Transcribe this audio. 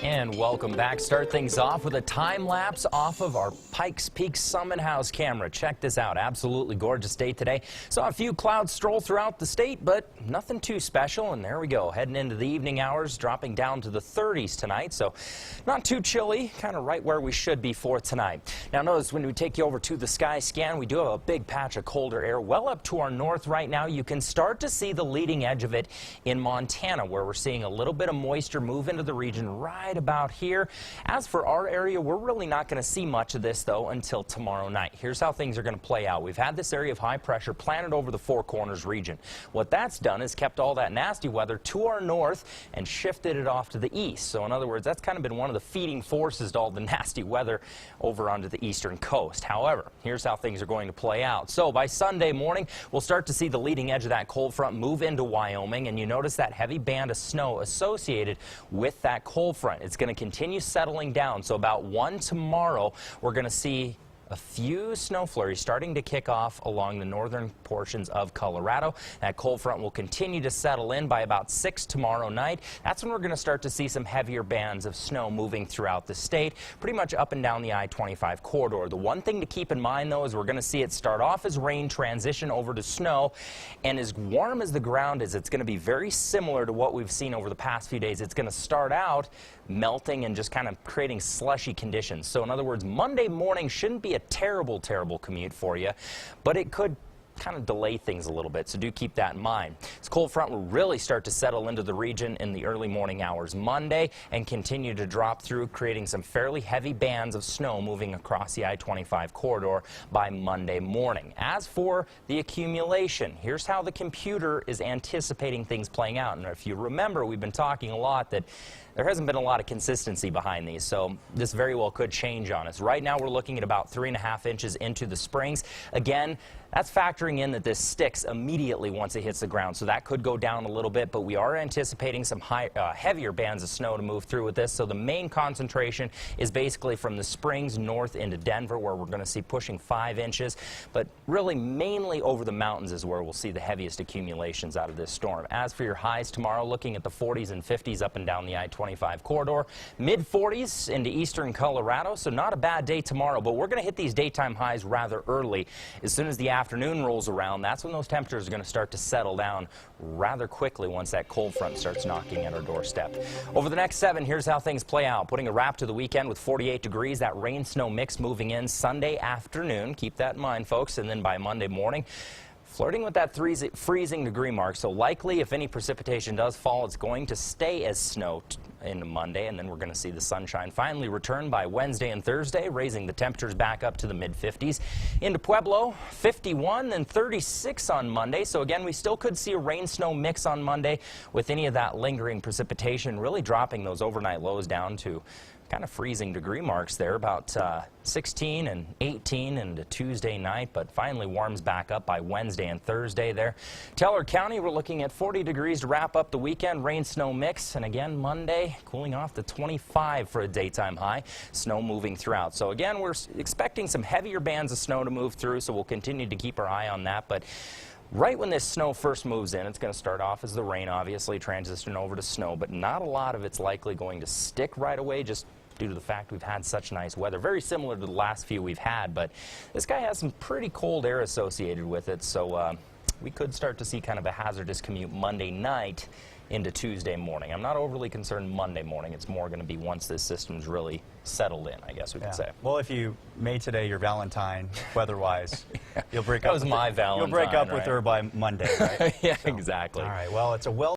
And welcome back. Start things off with a time lapse off of our Pikes Peak Summit House camera. Check this out. Absolutely gorgeous day today. Saw a few clouds stroll throughout the state, but nothing too special. And there we go. Heading into the evening hours, dropping down to the 30s tonight. So not too chilly, kind of right where we should be for tonight. Now notice when we take you over to the sky scan, we do have a big patch of colder air well up to our north right now. You can start to see the leading edge of it in Montana, where we're seeing a little bit of moisture move into the region right about here. As for our area, we're really not going to see much of this though until tomorrow night. Here's how things are going to play out. We've had this area of high pressure planted over the Four Corners region. What that's done is kept all that nasty weather to our north and shifted it off to the east. So in other words, that's kind of been one of the feeding forces to all the nasty weather over onto the eastern coast. However, here's how things are going to play out. So by Sunday morning, we'll start to see the leading edge of that cold front move into Wyoming, and you notice that heavy band of snow associated with that cold front. It's going to continue settling down. So about 1 tomorrow, we're going to see a few snow flurries starting to kick off along the northern portions of Colorado. That cold front will continue to settle in by about 6 tomorrow night. That's when we're going to start to see some heavier bands of snow moving throughout the state, pretty much up and down the I-25 corridor. The one thing to keep in mind, though, is we're going to see it start off as rain, transition over to snow, and as warm as the ground is, it's going to be very similar to what we've seen over the past few days. It's going to start out melting and just kind of creating slushy conditions. So in other words, Monday morning shouldn't be a terrible commute for you, but it could kind of delay things a little bit, so do keep that in mind. This cold front will really start to settle into the region in the early morning hours Monday and continue to drop through, creating some fairly heavy bands of snow moving across the I-25 corridor by Monday morning. As for the accumulation, here's how the computer is anticipating things playing out. And if you remember, we've been talking a lot that there hasn't been a lot of consistency behind these, so this very well could change on us. Right now we're looking at about 3.5 inches into the Springs. Again, that's factoring in that this sticks immediately once it hits the ground, so that could go down a little bit, but we are anticipating some heavier bands of snow to move through with this. So the main concentration is basically from the Springs north into Denver, where we're going to see pushing 5 inches, but really mainly over the mountains is where we'll see the heaviest accumulations out of this storm. As for your highs tomorrow, looking at the 40s and 50s up and down the I-25 corridor, mid-40s into eastern Colorado, so not a bad day tomorrow, but we're going to hit these daytime highs rather early. As soon as the afternoon rolls around, that's when those temperatures are going to start to settle down rather quickly once that cold front starts knocking at our doorstep. Over the next 7, here's how things play out. Putting a wrap to the weekend with 48 degrees, that rain-snow mix moving in Sunday afternoon. Keep that in mind, folks, and then by Monday morning, flirting with that freezing degree mark, so likely if any precipitation does fall, it's going to stay as snow into Monday, and then we're going to see the sunshine finally return by Wednesday and Thursday, raising the temperatures back up to the mid-50s. Into Pueblo, 51 and 36 on Monday, so again, we still could see a rain-snow mix on Monday with any of that lingering precipitation really dropping those overnight lows down to kind of freezing degree marks there, about 16 and 18 into Tuesday night, but finally warms back up by Wednesday and Thursday there. Teller County, we're looking at 40 degrees to wrap up the weekend, rain-snow mix, and again Monday cooling off to 25 for a daytime high, snow moving throughout. So again, we're expecting some heavier bands of snow to move through, so we'll continue to keep our eye on that, but right when this snow first moves in, it's going to start off as the rain, obviously, transition over to snow, but not a lot of it's likely going to stick right away, just due to the fact we've had such nice weather. Very similar to the last few we've had, but this guy has some pretty cold air associated with it, so we could start to see kind of a hazardous commute Monday night into Tuesday morning. I'm not overly concerned Monday morning. It's more going to be once this system's really settled in, I guess we could say. Well, if you made today your Valentine, weather-wise, you'll break up. That was my Valentine. You'll break up with her by Monday, right? Yeah, so, exactly. All right. Well, it's a well.